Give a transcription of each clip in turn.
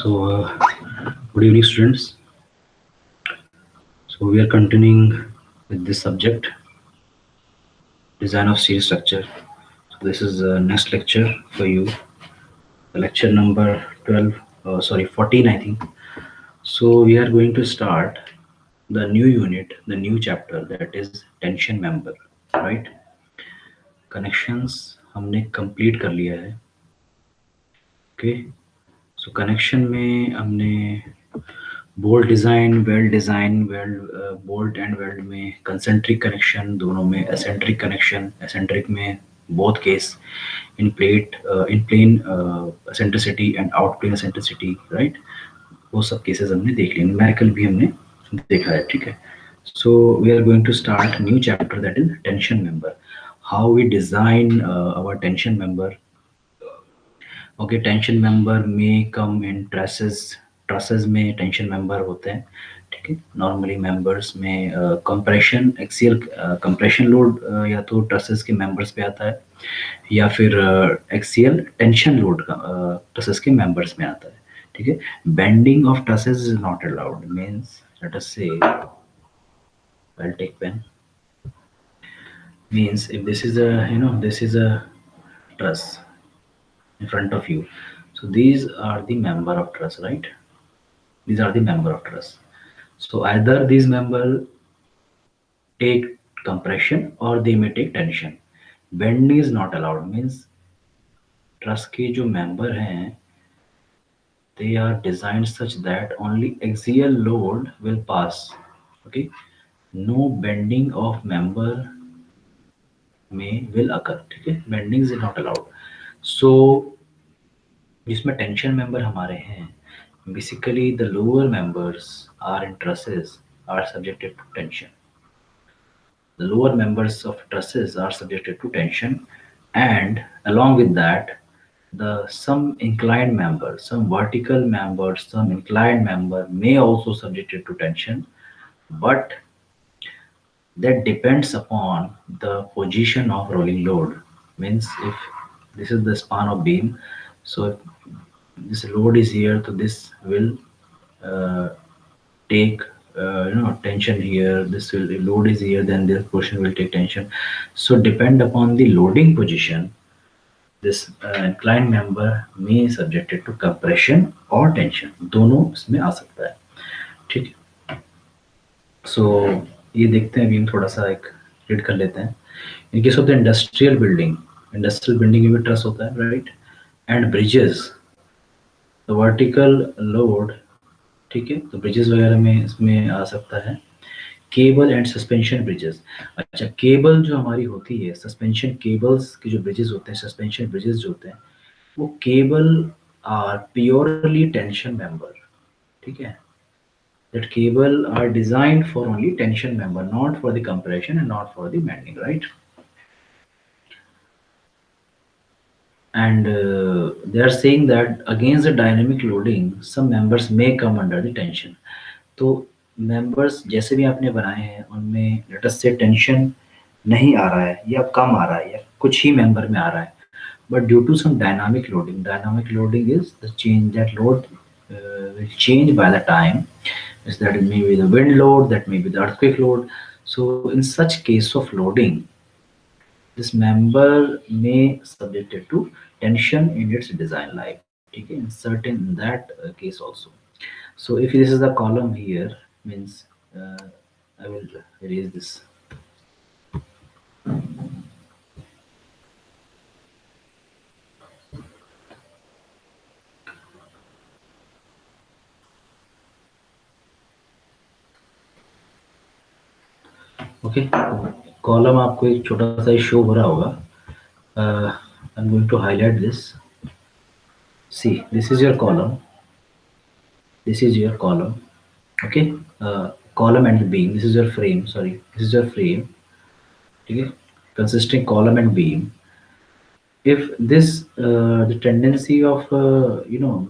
Good evening, students. So, we are continuing with this subject, design of steel structure. So, this is the next lecture for you, the lecture number 12, sorry, 14, I think. So, we are going to start the new unit, the new chapter, that is tension member, right? Connections हमने complete कर लिया है. Okay. So, connection में हमने bolt design, weld bolt and weld में concentric connection, दोनों में eccentric connection, eccentric में both case in plate in plane eccentricity and out plane eccentricity, right. वो सब केसेस हमने देख लिए, न्यूमेरिकल भी हमने देखा है, ठीक है. So we are going to start new chapter that is tension member, how we design our tension member. Okay, tension member में कम इन ट्रसेस, ट्रसेस में टेंशन मेंबर होते हैं, ठीक है. नॉर्मली मेंबर्स में कंप्रेशन, एक्सियल कंप्रेशन लोड या तो trusses के मेंबर्स पे आता है, या फिर एक्सियल टेंशन लोड का ट्रसेस के मेंबर्स में आता है, ठीक है. Bending of trusses is not allowed, means late us से, I'll take pen, means if this is a, this is a truss in front of you, so these are the member of truss, right? These are the member of truss. So either these member take compression or they may take tension. Bending is not allowed, means truss के जो member हैं, they are designed such that only axial load will pass. Okay, no bending of member may will occur. ठीक है, bending is not allowed. So जिसमें tension member हमारे हैं, basically the lower members are in trusses are subjected to tension. The lower members of trusses are subjected to tension, and along with that, the some inclined member, some vertical member, some inclined member may also subjected to tension, but that depends upon the position of rolling load. Means if this is the span of beam, so if this load is here, so this will uh, take tension here. This will, if load is here, then this portion will take tension. So depend upon the loading position, this inclined member may subjected to compression or tension, दोनों इसमें आ सकता है, ठीक है. सो ये देखते हैं अभी हम थोड़ा सा एक रीड कर लेते हैं. In case of the industrial building में भी ट्रस होता है, right, and bridges, the vertical load, ठीक है, तो ब्रिजेस वगैरह में इसमें आ सकता है. केबल एंड सस्पेंशन ब्रिजेस, अच्छा केबल जो हमारी होती है, सस्पेंशन केबल्स के जो ब्रिजेस होते हैं, सस्पेंशन ब्रिजेस जो होते हैं, वो cable are purely tension member, ठीक है. That cable are designed for only tension member, not for the compression and not for the bending, right? And they are saying that against the dynamic loading, some members may come under the tension. तो members जैसे भी आपने बनाए हैं उनमें let us say tension नहीं आ रहा है या कम आ रहा है या कुछ ही member में आ रहा है, but due to some dynamic loading is the change, that load will change by the time, is that it may be the wind load, that may be the earthquake load. So in such case of loading, this member may subjected to tension in its design life, okay, in certain in that case also. So if this is the column here, means I will erase this. Okay, column आपको एक छोटा सा show हो रहा होगा. I am going to highlight this. See, this is your column, this is your column, okay, column and the beam, this is your frame, sorry, this is your frame, okay, consisting column and beam. If this the tendency of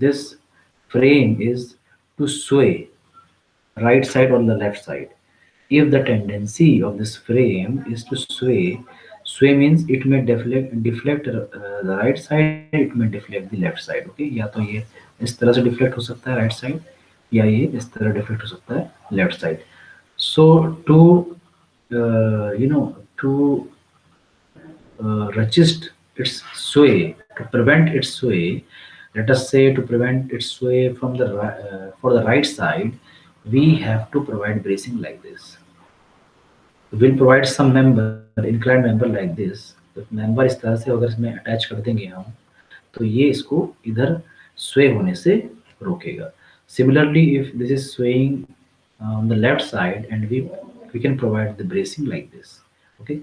this frame is to sway right side or the left side, if the tendency of this frame is to sway means it may deflect the right side, it may deflect the left side, okay, या तो ये इस तरह से deflect हो सकता है right side, या ये इस तरह डिफ्लेक्ट हो सकता है left side. So to to resist its sway, to prevent its sway, let us say to prevent its sway from the for the right side, we have to provide bracing like this. We'll provide some member, inclined member like this. तो member इस तरह से अगर इसमें attach कर देंगे हम, तो ये इसको इधर sway होने से रोकेगा. Similarly, if this is swaying on the left side, and we can provide the bracing like this. Okay,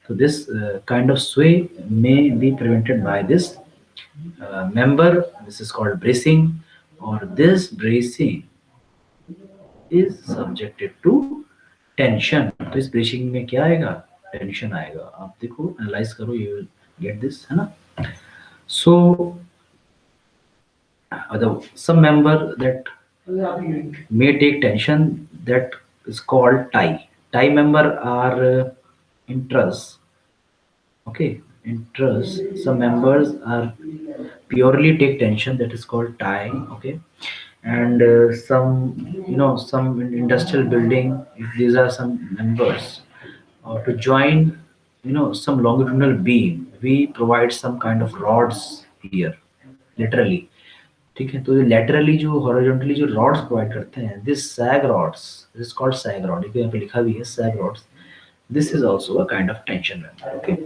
so this kind of sway may be prevented by this member. This is called bracing, or this bracing is subjected to tension. तो इस bracing में क्या आएगा, tension आएगा. आप देखो, analyse करो, you will get this, है ना. सो some member that may take tension, that is called tie member are in truss. Okay, in truss some members are purely take tension, that is called tie. Okay, and some, some industrial building, if these are some members, to join, some longitudinal beam, we provide some kind of rods here, laterally. ठीक है, तो laterally जो horizontally जो rods provide करते हैं, this sag rods, this is called sag rod, यहाँ पे लिखा भी है sag rods. This is also a kind of tension member. Okay,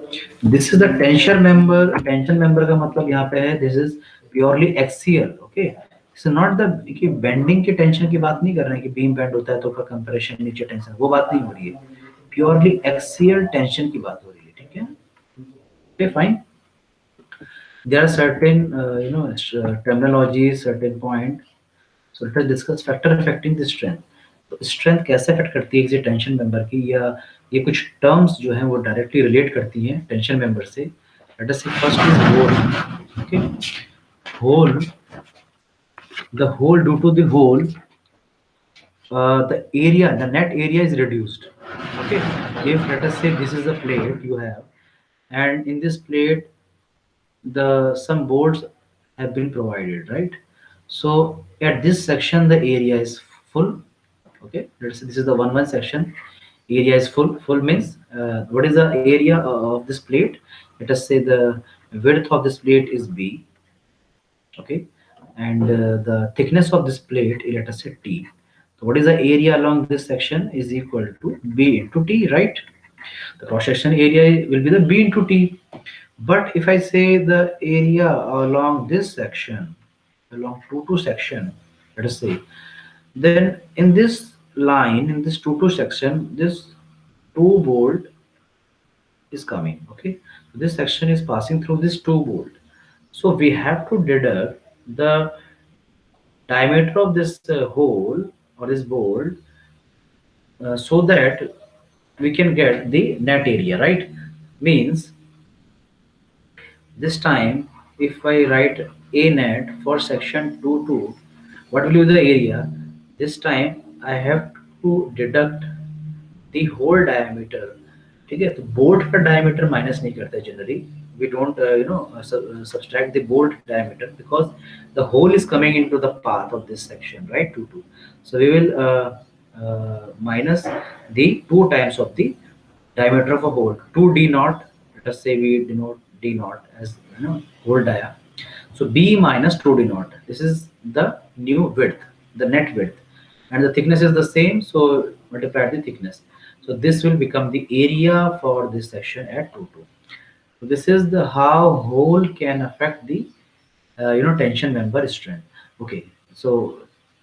this is the tension member. Tension member का मतलब यहाँ पे है, this is purely axial. Okay, it's not the कि bending की tension की बात नहीं कर रहे हैं कि beam bend होता है तो ऊपर compression नीचे tension, वो बात नहीं हो रही है. Purely axial tension की बात हो रही है. ठीक है, okay, fine. There are certain terminologies, certain point. So let us discuss factor affecting the strength. तो स्ट्रेंथ कैसे अफेक्ट करती है किसी टेंशन मेंबर की, या ये कुछ टर्म्स जो हैं वो डायरेक्टली रिलेट करती हैं टेंशन मेंबर से. Let us see first is hole. Okay, hole, the hole, due to the hole, the area, the net area is reduced. Okay, if let us say this is the plate you have, and in this plate the some boards have been provided, right? So at this section the area is full. Okay, let's say this is the one section, area is full. Full means what is the area of this plate? Let us say the width of this plate is b. Okay, and the thickness of this plate, let us say t. So what is the area along this section is equal to b into t, right? The cross section area will be the b into t. But if I say the area along this section, along 2 section, let us say, then in this line, in this 2 section, this 2 bolt is coming. Okay, so this section is passing through this 2 bolt. So we have to deduct the diameter of this hole or this bolt, so that we can get the net area, right? Means this time, if I write a net for section 2, what will be the area? This time I have to deduct the whole diameter. ठीक है, तो bolt का diameter minus नहीं करते generally. We don't subtract the bolt diameter, because the hole is coming into the path of this section, right? 2. So we will minus the 2 times of the diameter of a bolt, 2d naught. Let us say we denote d naught as whole dia. So b minus 2d naught, this is the new width, the net width, and the thickness is the same, so multiply the thickness. So this will become the area for this section at 2. So this is the how hole can affect the tension member strength. Okay, so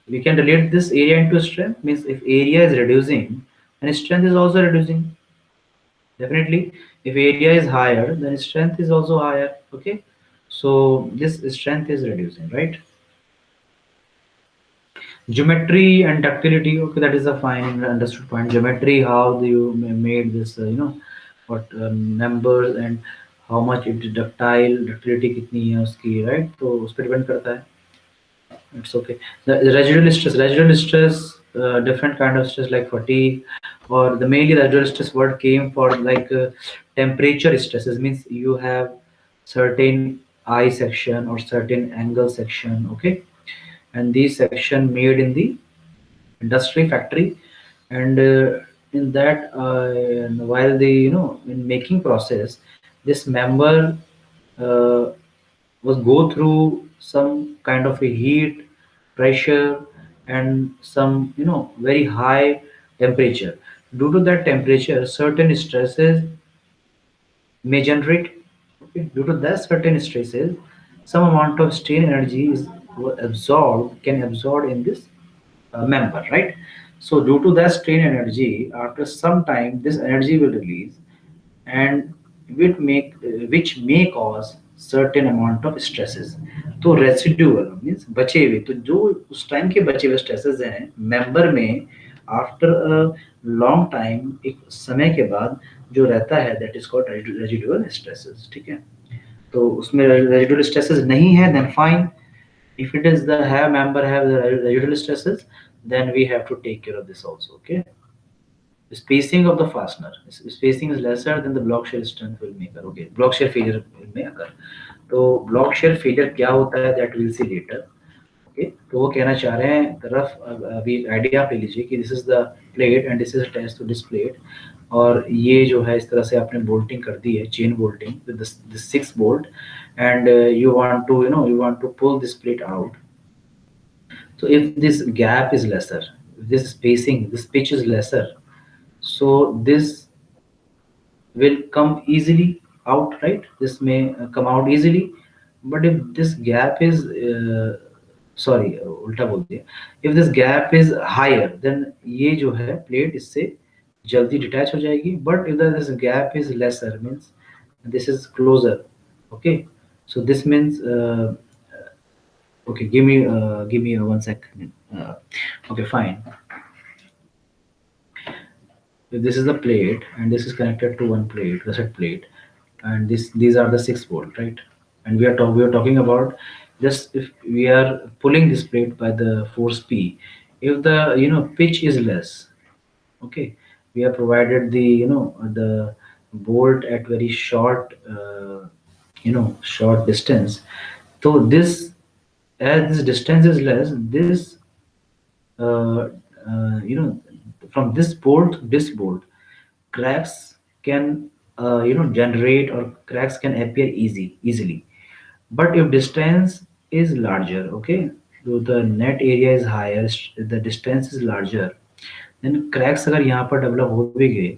we can relate this area into strength. Means if area is reducing, then strength is also reducing. Definitely, if area is higher, then strength is also higher. Okay, so this strength is reducing, right? Geometry and ductility. Okay, that is a fine understood point. Geometry, how do you made this, what members, and how much it is ductile, ductility कितनी है उसकी, right? तो उस पर depend करता है. It's okay. The residual stress, different kind of stress like fatigue, or the mainly the residual stress word came for like temperature stresses. Means you have certain eye section or certain angle section, okay. And these section made in the industry factory, and in that while the in making process, this member uh, was go through some kind of a heat, pressure, and some very high temperature. Due to that temperature, certain stresses may generate. Okay, due to that certain stresses, some amount of strain energy is absorbed, can absorb in this member, right? So due to that strain energy, after some time, this energy will release, and which may cause certain amount of stresses. तो residual means बचे हुए, तो जो उस time के बचे हुए stresses हैं मेंबर में, आफ्टर अ लॉन्ग टाइम, एक समय के बाद जो रहता है, that is called residual stresses, ठीक है। तो उसमें रेजिडुअल स्ट्रेसेस नहीं है, then fine. if it is the have member have the residual stresses, then we have to take care of this also, okay. Spacing of the fastener, spacing is lesser than the block shear strength will make, okay, block shear failure में अगर, तो block shear failure क्या होता है, that we'll see later, okay। तो वो कहना चाह रहे हैं, रफ अभी आइडिया आप ले लीजिए कि this is the plate and this is attached to this plate, और ये जो है इस तरह से आपने बोल्टिंग कर दी है, chain bolting with this 6 bolt, and you want to you want to pull this plate out. So if this gap is lesser, if this spacing, this pitch is lesser, so this will come easily out, right? This may come out easily. But if this gap is sorry, उल्टा बोल दिया, if this gap is higher, then ये जो है plate इससे जल्दी detach हो जाएगी. But if this gap is lesser, means this is closer, okay. So this means okay, give me 1 second. Okay, fine. If this is the plate and this is connected to one plate, the set plate, and these are the 6 volt, right? And we are talking about, just if we are pulling this plate by the force P, if the pitch is less, okay, we have provided the the bolt at very short short distance. So this, as this distance is less, this uh, you know from this bolt to this bolt, cracks can generate, or cracks can appear easily. But if distance is larger, okay, so the net area is higher, the distance is larger, then cracks अगर यहाँ पर develop हो भी गए,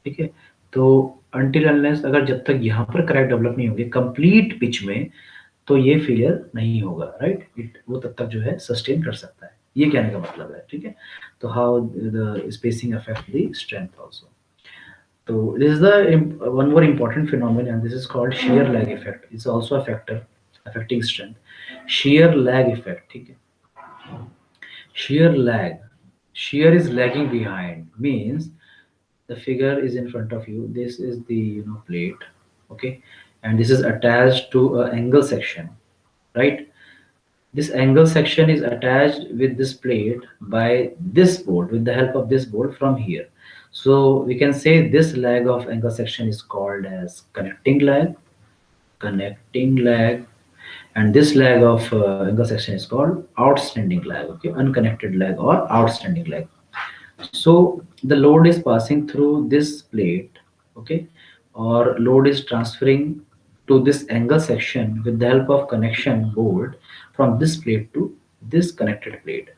ठीक है, तो until unless, अगर जब तक यहाँ पर क्रैक डेवलप नहीं होंगे कंप्लीट पिच में, तो ये फेलियर नहीं होगा, राइट। इट वो तब तक जो है सस्टेन कर सकता है, ये कहने का मतलब है, ठीक है। तो how the spacing affect the strength also. So this is the one more important phenomenon, and this is called shear lag effect. It's also a factor affecting strength. Shear lag effect. ठीक है? Shear lag. Shear is lagging behind. Means the figure is in front of you. This is the plate, okay, and this is attached to a angle section, right? This angle section is attached with this plate by this bolt, with the help of this bolt from here. So we can say this lag of angle section is called as connecting lag, and this lag of angle section is called outstanding lag, okay, unconnected lag or outstanding lag. So the load is passing through this plate, okay, or load is transferring to this angle section with the help of connection bolt from this plate to this connected plate.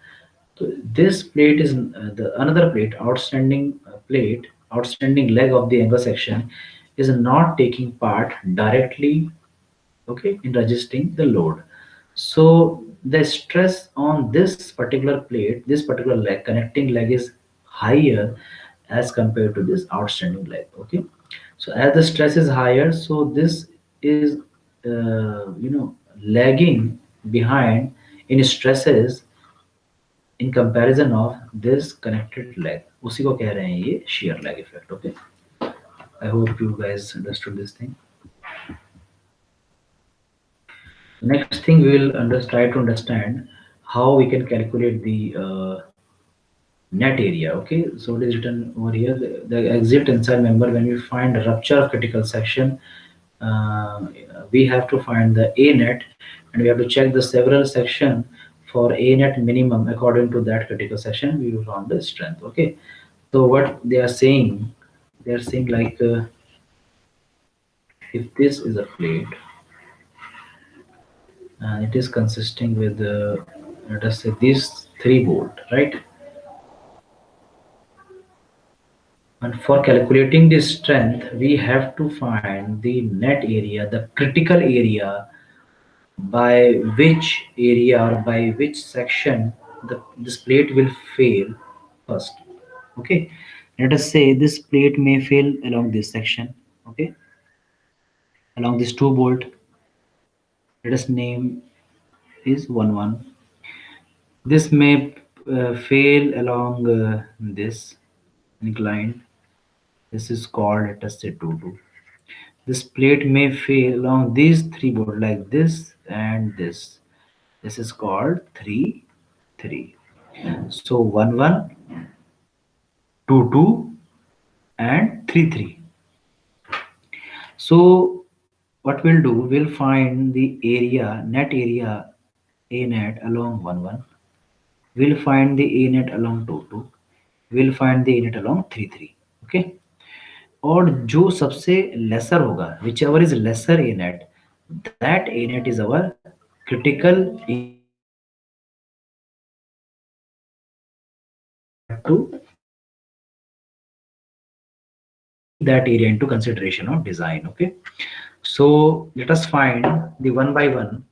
So this plate is the another plate, outstanding leg of the angle section is not taking part directly, okay, in registering the load. So the stress on this particular plate, this particular leg, connecting leg, is higher as compared to this outstanding leg, okay. So as the stress is higher, so this is lagging behind in stresses in comparison of this connected leg. उसी को कह रहे हैं ये shear lag effect, okay. I hope you guys understood this thing. Next thing, we will try to understand how we can calculate the net area, okay. So it is written over here, the exit tensile member, when we find a rupture of critical section, uh, we have to find the a net, and we have to check the several section for a net minimum. According to that critical section, we will found the strength. Okay, so what they are saying like, if this is a plate, it is consisting with let us say these 3 bolt, right? And for calculating the strength, we have to find the net area, the critical area by which area or by which section this plate will fail first. Okay, let us say this plate may fail along this section. Okay, along this 2 bolt, let us name is 1 1. This may fail along this incline. This is called, let us say, 2 2. This plate may fail along these 3 board like this and this. This is called 3 3. So 1 1, 2 2, and 3 3. So what we'll do, we'll find the area, net area A net along 1 1. We'll find the A net along 2 2. We'll find the A net along 3 3. Okay. और जो सबसे laser होगा, which ever is lesser A net, that A net is our critical area for this plate. So we have to take that area into consideration of design. Okay, so let us find the one by one.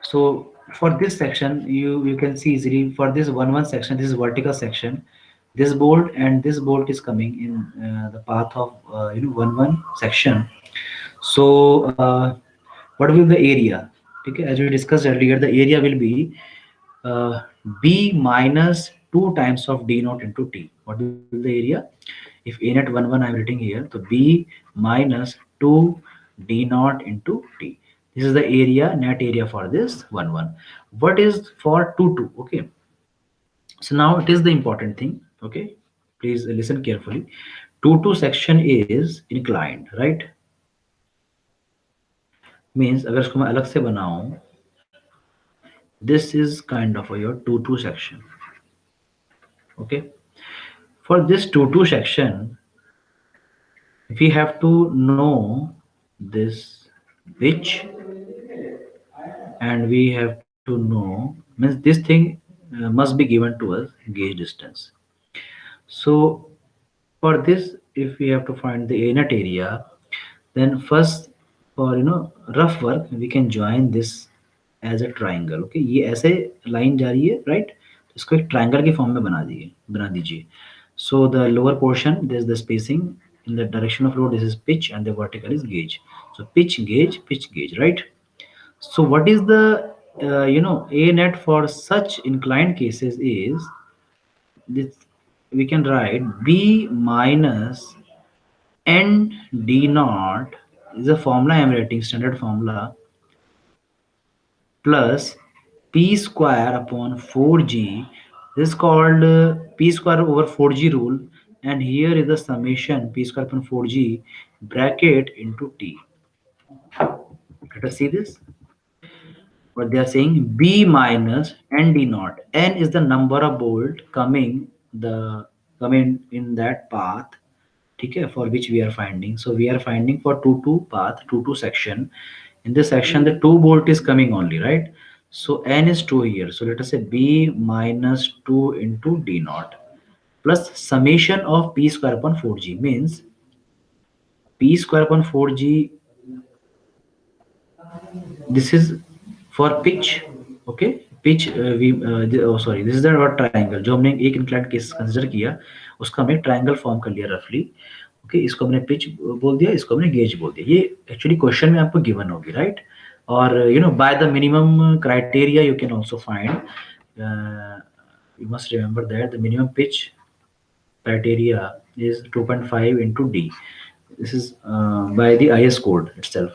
So for this section, you can see easily for this 1 1 section, this is vertical section. This bolt and this bolt is coming in the path of 1 1 section. So what will the area? Okay, as we discussed earlier, the area will be uh, b minus 2 times of d naught into t. What will the area? If a net 1 1 I am writing here, so b minus 2 d naught into t. This is the area, net area for this 1 1. What is for 2 2? Okay, so now it is the important thing. Okay, please listen carefully. 2 2 section is inclined, right? Means अगर इसको मैं अलग से बनाऊं, this is kind of your 2 2 section. Okay, for this 2 2 section, we have to know this pitch, and we have to know, means this thing must be given to us gauge distance. So for this, if we have to find the inlet area, then first, for rough work, we can join this as a triangle. Okay, ये ऐसे line जा रही है, right? इसको एक triangle के form में बना दीजिए. So the lower portion, there is the spacing in the direction of load. This is pitch, and the vertical is gauge. So pitch gauge, right? So what is the a net for such inclined cases is this. We can write b minus n d naught is a formula I am writing, standard formula, plus p square upon 4g. This is called p square over 4g rule, and here is the summation p square upon 4g bracket into t. Let us see this. What they are saying, b minus n d naught. N is the number of bolt coming in that path, okay, for which we are finding. So we are finding for 2 2 path, 2 2 section. In this section, the 2 bolt is coming only, right? So n is 2 here. So let us say b minus 2 into d naught plus summation of p square upon 4g, means p square upon 4g. This is for pitch. Okay, pitch sorry, this is the word triangle जो हमने एक inclined case consider किया, उसका हमने triangle form कर लिया रफली. Okay, इसको हमने पिच बोल दिया, इसको हमने गेज बोल दिया. ये एक्चुअली क्वेश्चन में आपको गिवन होगी, राइट? और by the minimum criteria you can also find, you must remember that the minimum pitch criteria is 2.5 into d. This is by the IS code itself.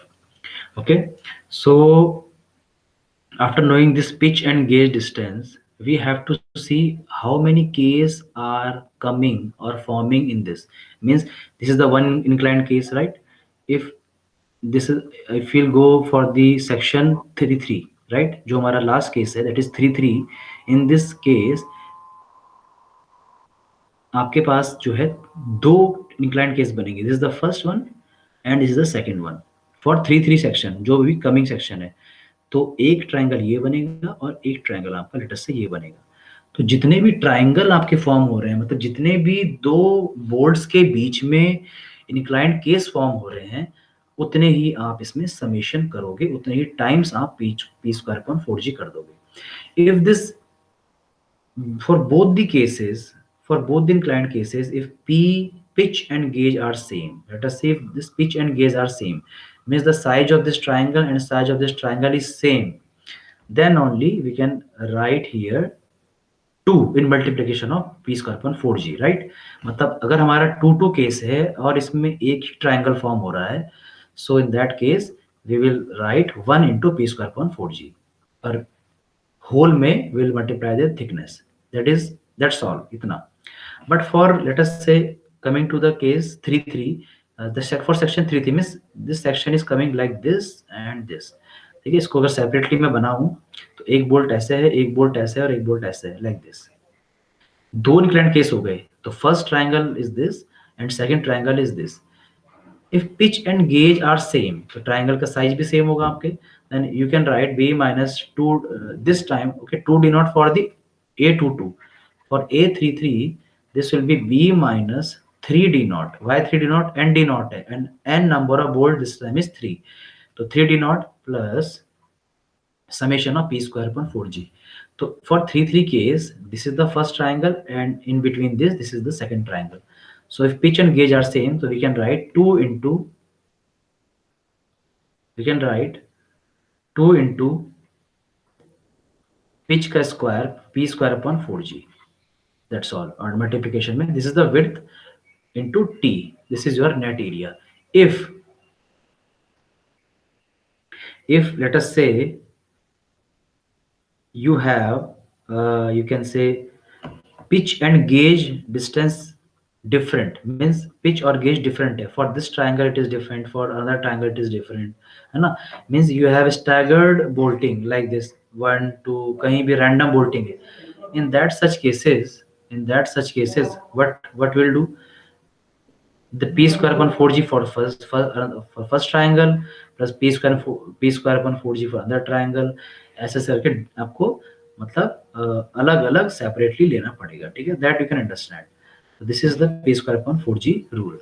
Okay, so after knowing this pitch and gauge distance, we have to see how many Ks are coming or forming in this. Means this is the one inclined case, right? If this is, if we'll go for the section 33, right, जो हमारा last case है, that is 33. In this case आपके पास जो है दो inclined case बनेंगे. This is the first one and this is the second one for 3 section, जो भी कमिंग सेक्शन है. तो एक ट्रायंगल ये बनेगा और एक ट्रायंगल आपका लेटस से ये बनेगा. तो जितने भी ट्रायंगल आपके फॉर्म हो रहे हैं, मतलब जितने भी दो बोर्ड्स के बीच में इंक्लाइंड केस फॉर्म हो रहे हैं, उतने ही आप इसमें समेशन करोगे, उतने ही टाइम्स आप पी स्क्वायर अपॉन 4g कर दोगे. If this for both the cases, for both the inclined cases, if p pitch and gauge are same, let us say if this pitch and gauge are same, means the size of this triangle and size of this triangle is same, then only we can write here 2 in multiplication of p square upon 4g, right. मतलब अगर हमारा 2 case है और इसमें एक ही triangle form हो रहा है, so in that case we will write 1 into p square upon 4g, और whole में will multiply the thickness. That's all, itna. But for, let us say, coming to the case 33, for section 33 means this section is coming like this and this. ठीक है, इसको अगर separately मैं बनाऊं तो एक बोल्ट ऐसे है, एक बोल्ट ऐसे है और एक बोल्ट ऐसे है, लाइक दिस. दो इंक्लाइंड केस हो गए. तो first triangle is this and second triangle is this. If pitch and gauge are same, तो ट्राइंगल का साइज भी सेम होगा आपके, then you can write b minus 2 this time. Okay, 2 denote for the a22. For a33 this will be b minus 3 d naught. Why 3 d naught? N d naught है, and n number of bolt this time is 3. So 3 d naught plus summation of p square upon 4g. So for 3 case, this is the first triangle and in between this is the second triangle. So if pitch and gauge are same, so we can write 2 into, we can write 2 into pitch का square p square upon 4g. That's all. और multiplication में this is the width into t. This is your net area. If let us say you have you can say pitch and gauge distance different, means pitch or gauge different है. For this triangle it is different, for another triangle it is different, है ना. Means you have staggered bolting like this, 1 2, कहीं भी random bolting है. In that such cases, what will do, the p square upon 4g for first triangle plus p square upon 4g for another triangle, ऐसे करके आपको मतलब अलग अलग separately लेना पड़ेगा. ठीक है, that you can understand. This is the p square upon 4g rule.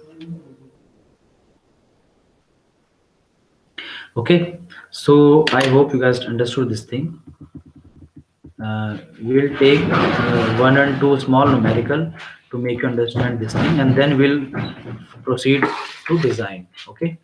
Okay, so I hope you guys understood this thing. We will take 1 and 2 small numerical to make you understand this thing, and then we'll proceed to design. Okay.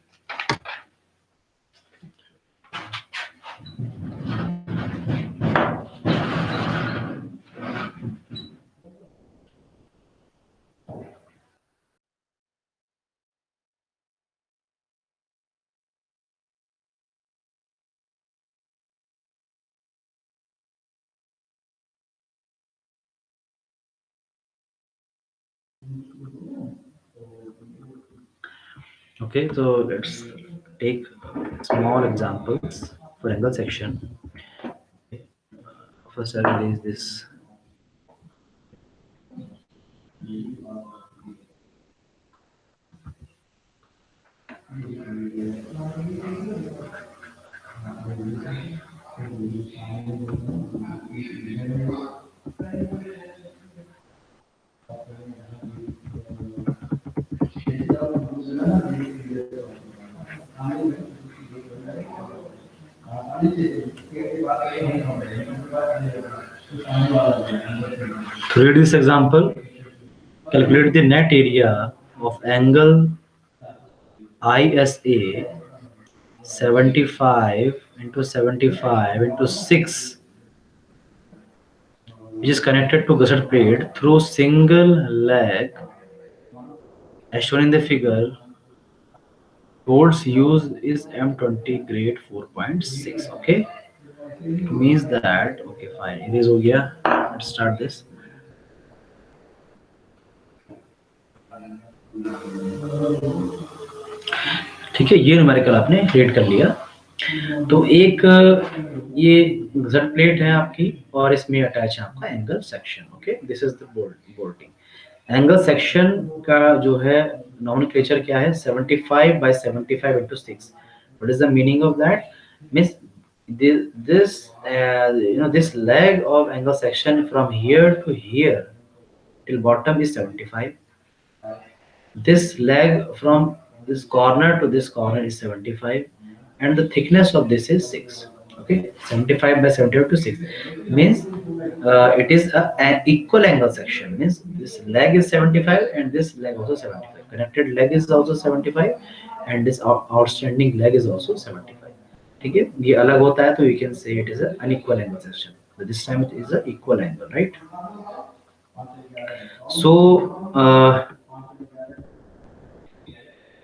Okay, so let's take small examples for angle section. Okay, first I'll release this. To read this example, calculate the net area of angle ISA 75 into 75 into 6, which is connected to gusset plate through single leg as shown in the figure. Bolts used is M20 grade 4.6. Okay, it means that, okay fine, it is हो गया. Let's start this. ठीक है, ये numerical आपने red कर लिया। तो एक ये जेड प्लेट है आपकी और इसमें अटैच है आपका angle section. Okay, this is the bolting angle section का जो है नॉमेनक्लेचर क्या है, 75 by 75 into 6. What is the meaning of that? Means this leg of angle section from here to here till bottom is 75. This leg from this corner to this corner is 75, and the thickness of this is 6. Okay, 75 by 75 to 6 means it is an equal angle section. Means this leg is 75 and this leg also 75. Connected leg is also 75 and this outstanding leg is also 75. ठीक है, ये अलग होता है तो we can say it is an unequal angle section. But this time it is an equal angle, right? So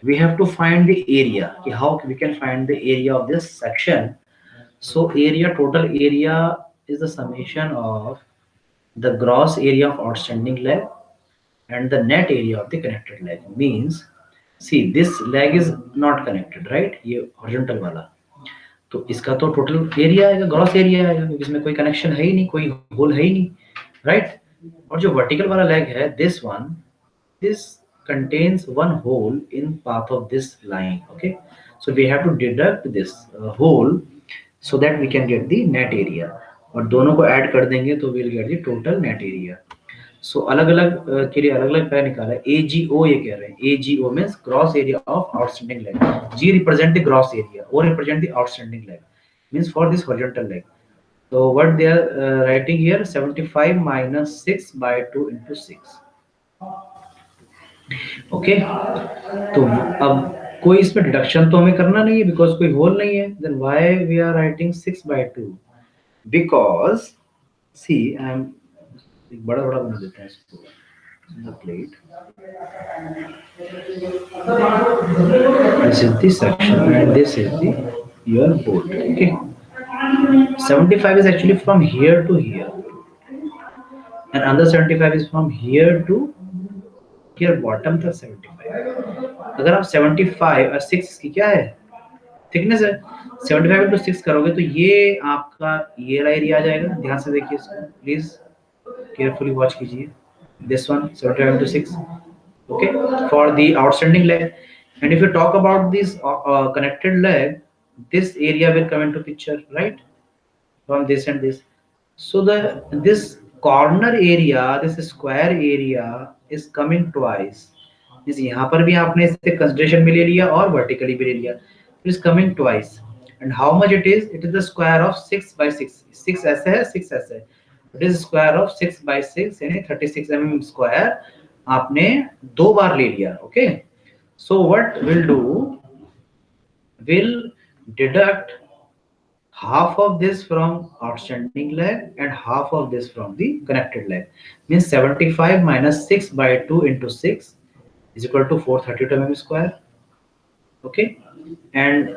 we have to find the area. How we can find the area of this section? So area, total area is the summation of the gross area of outstanding leg and the net area of the connected leg. Means see, this leg is not connected, right? ये horizontal वाला, तो इसका तो total area आएगा, gross area आएगा, क्योंकि इसमें कोई कनेक्शन है ही नहीं, कोई होल है ही नहीं, राइट? और जो वर्टिकल वाला लेग है, this one, this contains one hole in path of this line. Okay, so we have to deduct this hole so that we can get the net area, और दोनों को add कर देंगे तो we'll get the total net area. सो अलग अलग के लिए अलग अलग पैर निकाला है। AGO ये कह रहे हैं, AGO means gross area of outstanding leg, G represent the gross area, O represent the outstanding leg, means for this horizontal leg. So what they are writing here, 75 minus 6 by 2 into 6. Okay, तो अब कोई इसमें deduction तो हमें करना नहीं है because कोई होल नहीं है, then why we are writing 6 by 2? Because see I am, एक बड़ा बड़ा बना देते हैं इसको, the plate. This is the section and this is the your bolt. Okay, 75 is actually from here to here and another 75 is from here to here bottom तक 75। अगर आप 75 और 6 की क्या है, थिकनेस है, 75 into 6 करोगे तो ये आपका ये वाला एरिया आ जाएगा। ध्यान से देखिए इसको, प्लीज केयरफुली वॉच कीजिए। This one 75 into 6, okay, for the outstanding leg. And if you talk about this connected leg, this area will come into picture, right, from this and this. So the this corner area, this square area is coming twice. इस यहाँ पर भी आपने इसे consideration में ले लिया और वर्टिकली भी ले लिया, it is coming twice. And how much it is? It is the square of 6 by 6. 6 ऐसे है, 6 ऐसे है, it is square of 6 by 6 यानी 36 mm square आपने दो बार ले लिया। Okay, so what we'll do, we'll deduct half of this from outstanding leg and half of this from the connected leg. Means 75 minus 6 by 2 into 6 is equal to 432 mm square. Okay, and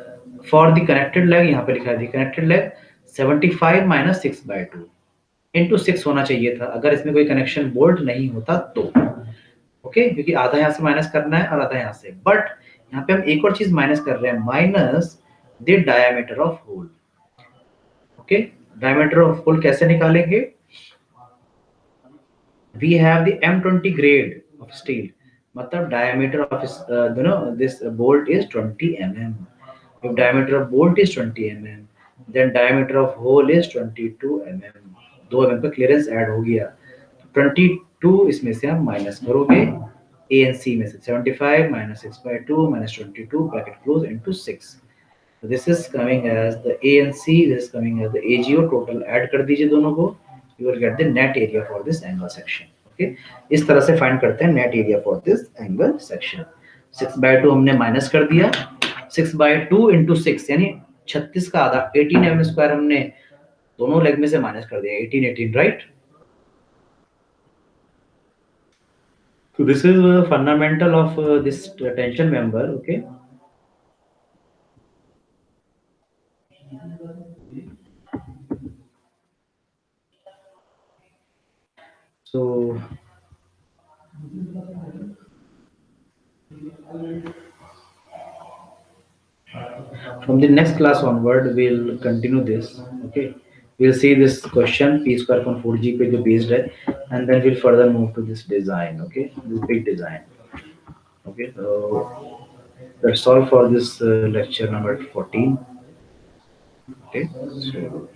for the connected leg यहाँ पे लिखा है, the connected leg 75 minus 6 by 2 into 6 होना चाहिए था अगर इसमें कोई कनेक्शन बोल्ट नहीं होता तो। ओके, क्योंकि आधा यहाँ से माइनस करना है और आधा यहाँ से, बट यहाँ पे हम एक और चीज माइनस कर रहे हैं, minus the diameter of hole. Okay, diameter of hole कैसे निकालेंगे? We have the M20 grade of steel, मतलब diameter of this bolt is 20 mm. If diameter of bolt is 20 mm, then diameter of hole is 22 mm. 2 mm का clearance add हो गया, 22 इसमें से हम minus करोगे A and C में से, 75 minus 6 by 2 minus 22 bracket close into 6. So this is coming as the A and C, this is coming as the AGO, total add कर दीजिए दोनों को, you will get the net area for this angle section. Okay, इस तरह से find करते हैं net area for this angle section. 6 by 2 हमने माइनस कर दिया, 6 by 2 into 6 यानी 36 का आधा 18 mm स्क्वायर हमने दोनों लेग में से माइनस कर दिया, 18 18, right? So this is a fundamental of this tension member. Okay, so From the next class onward, we'll continue this. Okay, we'll see this question p square upon 4g पे जो based है, and then we'll further move to this design. Okay, this big design. Okay, so that's all for this lecture number 14. Okay, so